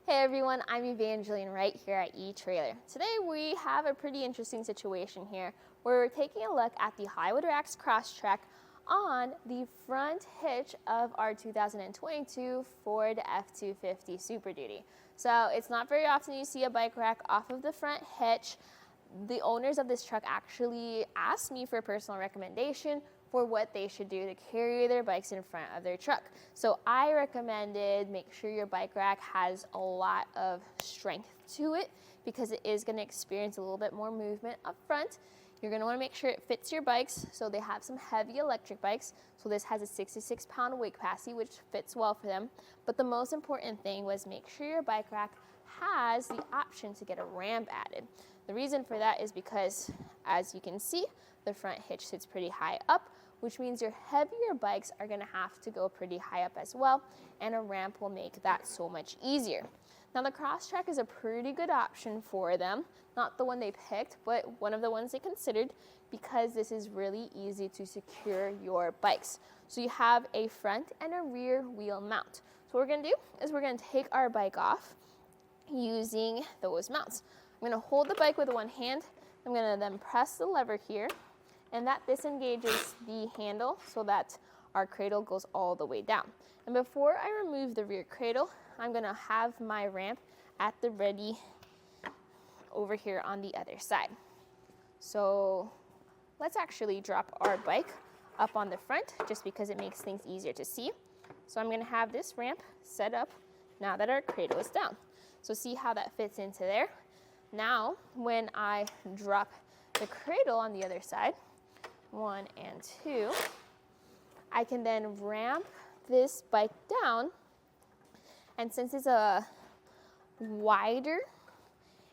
Hey everyone, I'm Evangeline right here at eTrailer. Today we have a pretty interesting situation here where we're taking a look at the Hollywood Racks CrossTrack on the front hitch of our 2022 Ford F-250 Super Duty. So it's not very often you see a bike rack off of the front hitch. The owners of this truck actually asked me for a personal recommendation for what they should do to carry their bikes in front of their truck. So I recommended make sure your bike rack has a lot of strength to it because it is going to experience a little bit more movement up front. You're going to want to make sure it fits your bikes. So they have some heavy electric bikes. So this has a 66-pound weight capacity, which fits well for them. But the most important thing was make sure your bike rack has the option to get a ramp added. The reason for that is because, as you can see, the front hitch sits pretty high up, which means your heavier bikes are going to have to go pretty high up as well, and a ramp will make that so much easier. Now the CrossTrack is a pretty good option for them, not the one they picked, but one of the ones they considered because this is really easy to secure your bikes. So you have a front and a rear wheel mount. So what we're going to do is we're going to take our bike off using those mounts. I'm going to hold the bike with one hand. I'm going to then press the lever here, and that disengages the handle so that our cradle goes all the way down. And before I remove the rear cradle, I'm going to have my ramp at the ready over here on the other side. So let's actually drop our bike up on the front just because it makes things easier to see. So I'm going to have this ramp set up now that our cradle is down. So see how that fits into there. Now when I drop the cradle on the other side, 1 and 2, I can then ramp this bike down, and since it's a wider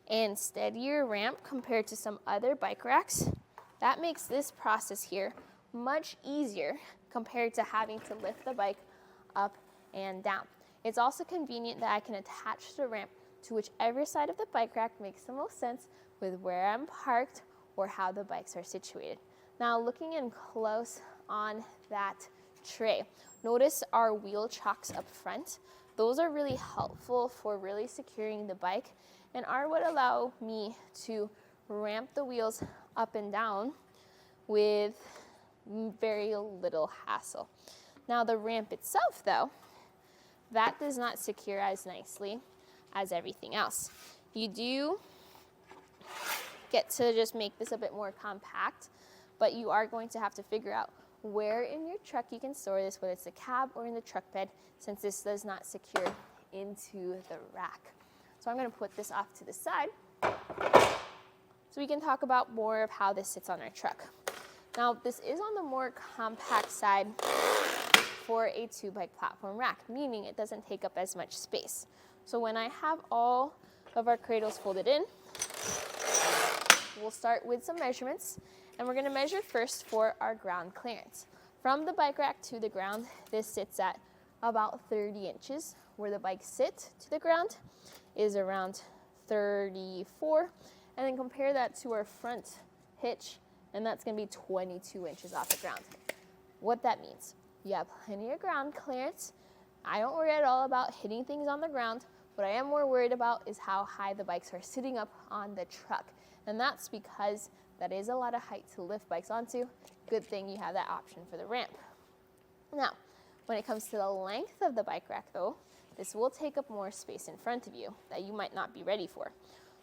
and steadier ramp compared to some other bike racks, that makes this process here much easier compared to having to lift the bike up and down. It's also convenient that I can attach the ramp to whichever side of the bike rack makes the most sense with where I'm parked or how the bikes are situated. Now looking in close on that tray, notice our wheel chocks up front. Those are really helpful for really securing the bike and are what allow me to ramp the wheels up and down with very little hassle. Now the ramp itself though, that does not secure as nicely as everything else. You do get to just make this a bit more compact, but you are going to have to figure out where in your truck you can store this, whether it's the cab or in the truck bed, since this does not secure into the rack. So I'm going to put this off to the side so we can talk about more of how this sits on our truck. Now this is on the more compact side for a 2-bike platform rack, meaning it doesn't take up as much space. So when I have all of our cradles folded in, we'll start with some measurements, and we're going to measure first for our ground clearance. From the bike rack to the ground, this sits at about 30 inches. Where the bike sits to the ground is around 34, and then compare that to our front hitch, and that's going to be 22 inches off the ground. What that means, you have plenty of ground clearance. I don't worry at all about hitting things on the ground. What I am more worried about is how high the bikes are sitting up on the truck. And that's because that is a lot of height to lift bikes onto. Good thing you have that option for the ramp. Now, when it comes to the length of the bike rack though, this will take up more space in front of you that you might not be ready for.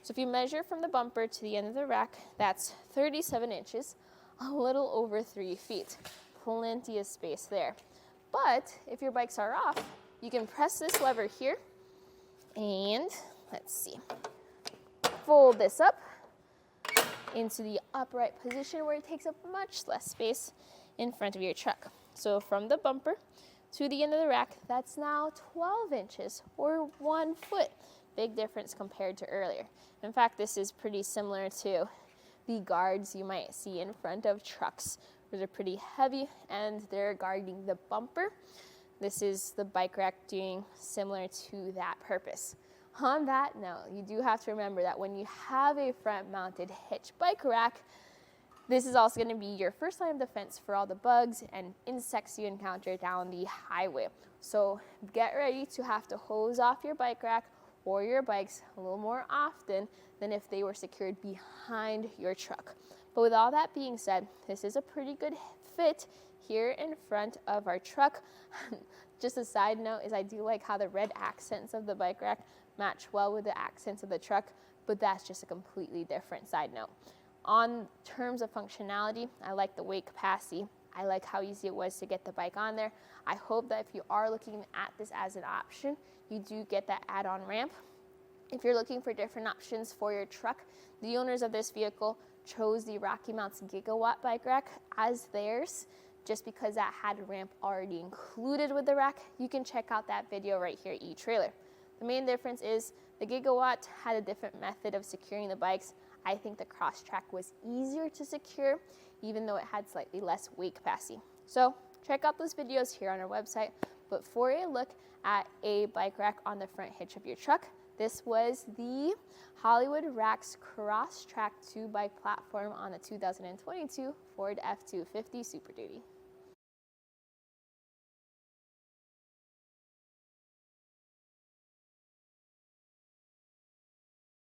So if you measure from the bumper to the end of the rack, that's 37 inches, a little over 3 feet. Plenty of space there. But if your bikes are off, you can press this lever here and let's see, fold this up into the upright position where it takes up much less space in front of your truck. So from the bumper to the end of the rack, that's now 12 inches or 1 foot. Big difference compared to earlier. In fact, this is pretty similar to the guards you might see in front of trucks, where they're pretty heavy and they're guarding the bumper. This is the bike rack doing similar to that purpose. On that note, you do have to remember that when you have a front-mounted hitch bike rack, This is also going to be your first line of defense for all the bugs and insects you encounter down the highway. So get ready to have to hose off your bike rack for your bikes a little more often than if they were secured behind your truck. But with all that being said, this is a pretty good fit here in front of our truck. Just a side note is I do like how the red accents of the bike rack match well with the accents of the truck, but that's just a completely different side note. On terms of functionality, I like the weight capacity. I like how easy it was to get the bike on there. I hope that if you are looking at this as an option, you do get that add-on ramp. If you're looking for different options for your truck, the owners of this vehicle chose the Rocky Mounts Gigawatt bike rack as theirs, just because that had a ramp already included with the rack. You can check out that video right here at eTrailer. The main difference is the Gigawatt had a different method of securing the bikes. I think the CrossTrack was easier to secure, even though it had slightly less weight capacity. So check out those videos here on our website. But for a look at a bike rack on the front hitch of your truck, this was the Hollywood Racks CrossTrack 2 bike platform on the 2022 Ford F-250 Super Duty.